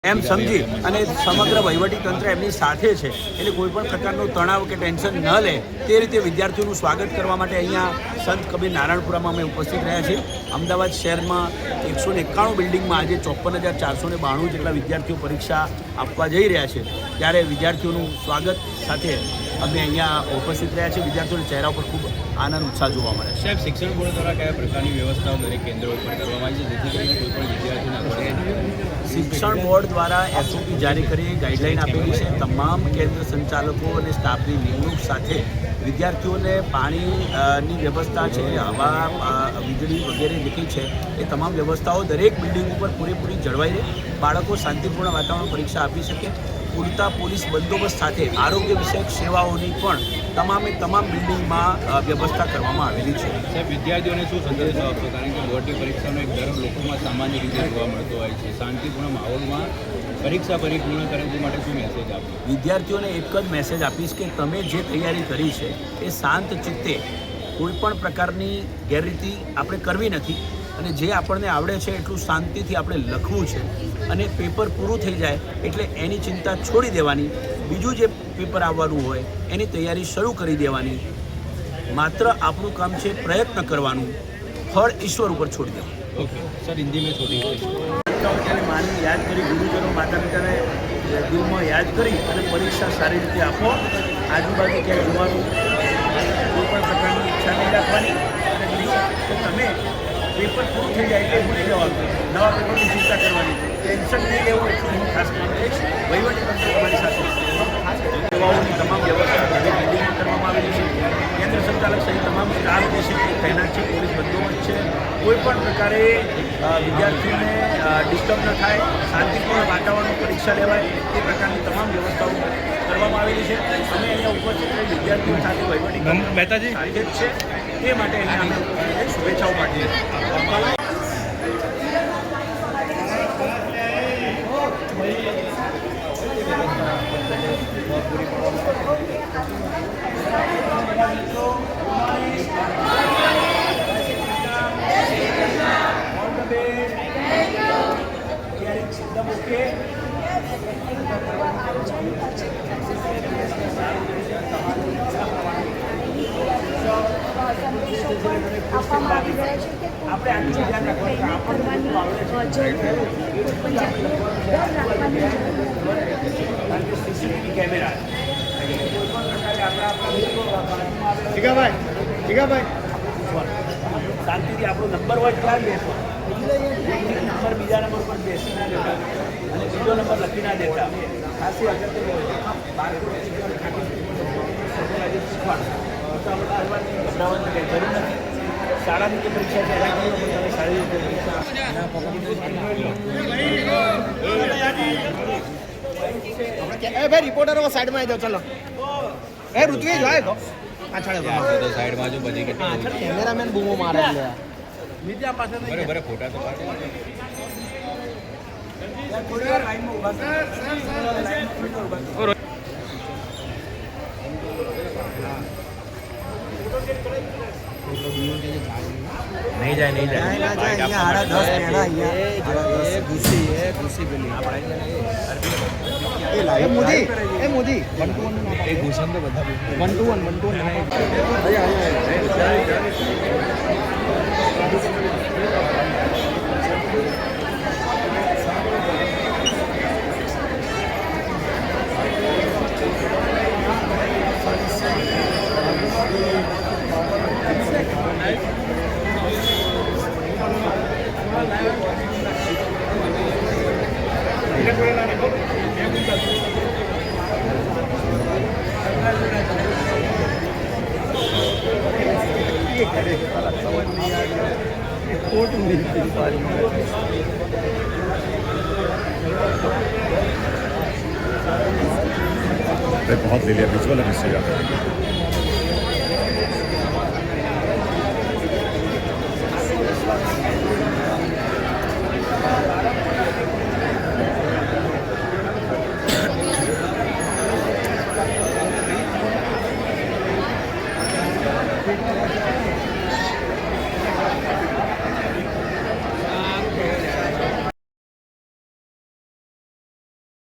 એમ સમજી અને સમગ્ર વહીવટીતંત્ર એમની સાથે છે એટલે કોઈ પણ પ્રકારનો તણાવ કે ટેન્શન ન લે તે રીતે વિદ્યાર્થીઓનું સ્વાગત કરવા માટે અહીંયા સંત કબીર નારાયણપુરામાં અમે ઉપસ્થિત રહ્યા છીએ. અમદાવાદ શહેરમાં 191 બિલ્ડિંગમાં આજે 54,492 જેટલા વિદ્યાર્થીઓ પરીક્ષા આપવા જઈ રહ્યા છે ત્યારે વિદ્યાર્થીઓનું સ્વાગત સાથે અમે અહીંયા ઉપસ્થિત રહ્યા છીએ. વિદ્યાર્થીઓના ચહેરા પર ખૂબ આનંદ ઉત્સાહ જોવા મળે છે. સાહેબ, શિક્ષણ બોર્ડ દ્વારા કયા પ્રકારની વ્યવસ્થાઓ દરેક કેન્દ્રો ઉપર કરવામાં આવી છે જેથી કરીને કોઈ પણ વિદ્યાર્થીના શિક્ષણ બોર્ડ દ્વારા એસઓપી જારી કરી ગાઈડલાઈન આપેલી છે. તમામ કેન્દ્ર સંચાલકો અને સ્ટાફની નિમણૂક સાથે વિદ્યાર્થીઓને પાણીની વ્યવસ્થા છે, હવા, વીજળી વગેરે જેટલી છે એ તમામ વ્યવસ્થાઓ દરેક બિલ્ડિંગ ઉપર પૂરેપૂરી જળવાઈ રહે, બાળકો શાંતિપૂર્ણ વાતાવરણ પરીક્ષા આપી શકે. પૂરતા પોલીસ બંદોબસ્ત સાથે આરોગ્ય વિષયક સેવાઓની પણ તમામ બિલ્ડિંગમાં વ્યવસ્થા કરવામાં આવેલી છે. સાહેબ, વિદ્યાર્થીઓને શું સંદેશો આપશો? કારણ કે બોર્ડની પરીક્ષાનો એક ડર લોકોમાં સામાન્ય રીતે જોવા મળતો હોય છે. શાંતિપૂર્ણ માહોલમાં પરીક્ષા પરિપૂર્ણ કરે તે માટે શું મેસેજ આપો? વિદ્યાર્થીઓને એક જ મેસેજ આપીશ કે તમે જે તૈયારી કરી છે એ શાંત ચિત્તે કોઈ પણ પ્રકારની ગેરરીતિ આપણે કરવી નથી અને જે આપણને આવડે છે એટલું શાંતિથી આપણે લખવું છે અને પેપર પૂરું થઈ જાય એટલે એની ચિંતા છોડી દેવાની. બીજું જે પેપર આવવાનું હોય એની તૈયારી શરૂ કરી દેવાની. માત્ર આપણું કામ છે પ્રયત્ન કરવાનું, ફળ ઈશ્વર ઉપર છોડી દેવાનું. ઓકે સર, હિન્દી મેં છોડી માની યાદ કરી, ગુરુજનો માતા પિતાને દિલમાં યાદ કરી અને પરીક્ષા સારી રીતે આપો. આજુબાજુ ક્યાંય જોવાનું કોઈ પણ પ્રકારની ઈચ્છા નહીં રાખવાની અને બીજું તમે પેપર પૂરું થઈ જાય એટલે ભૂલી જવાનું, નવા પેપરની ચિંતા કરવાની, ટેન્શન નહીં લેવું એટલું હું ખાસ કરીને કહીશ. વહીવટીતંત્ર તમારી સાથે સેવાઓની તમામ વ્યવસ્થા દરેક બિલ્ડિંગમાં કરવામાં આવેલી છે. કેન્દ્ર સંચાલક સહિત તમામ સ્ટાફ જે છે એ તૈનાત છે, પોલીસ બંદોબસ્ત છે. કોઈ પણ પ્રકારે વિદ્યાર્થીઓને ડિસ્ટર્બ ન થાય, શાંતિપૂર્ણ વાતાવરણમાં પરીક્ષા લેવાય એ પ્રકારની તમામ વ્યવસ્થાઓ કરવામાં આવેલી છે. અમે અહીંયા ઉપસ્થિત વિદ્યાર્થીઓ સાથે વહીવટી સાથે જ છે તે માટે અહીંયા અમે શુભેચ્છાઓ પાઠવીએ. આપવામાં આવી રહ્યા છે કે આપણે આટલું ધ્યાન કરવાની જરૂર, કોઈ પણ જાતનો ડર રાખવાની જરૂર. સીસીટીવી કેમેરા શાંતિથી આપણો નંબર હોય ત્યાં બેસો. નંબર બીજા નંબર પર બેસી ના દેતા અને બીજો નંબર લખી ના દેતા. ખાસી અગત્યની હોય છે. બાળકોને ગભરાવાની કંઈ જરૂર નથી. શાળાની જે પરીક્ષા છે એના તમે સારી રીતે પરીક્ષા. ભાઈ રિપોર્ટરો સાઈડમાં આવી જાઓ. ચલો એ ઋત્વી જાય તો તો સાઈડમાં જો બધી કેટલી કેમેરામેન બૂમો મારે બરાબર ફોટા તો પાડે. નહીં જાય મોદી એ ઘૂસન તો બધા 1 to बहुत ले लिया विजुअल है इससे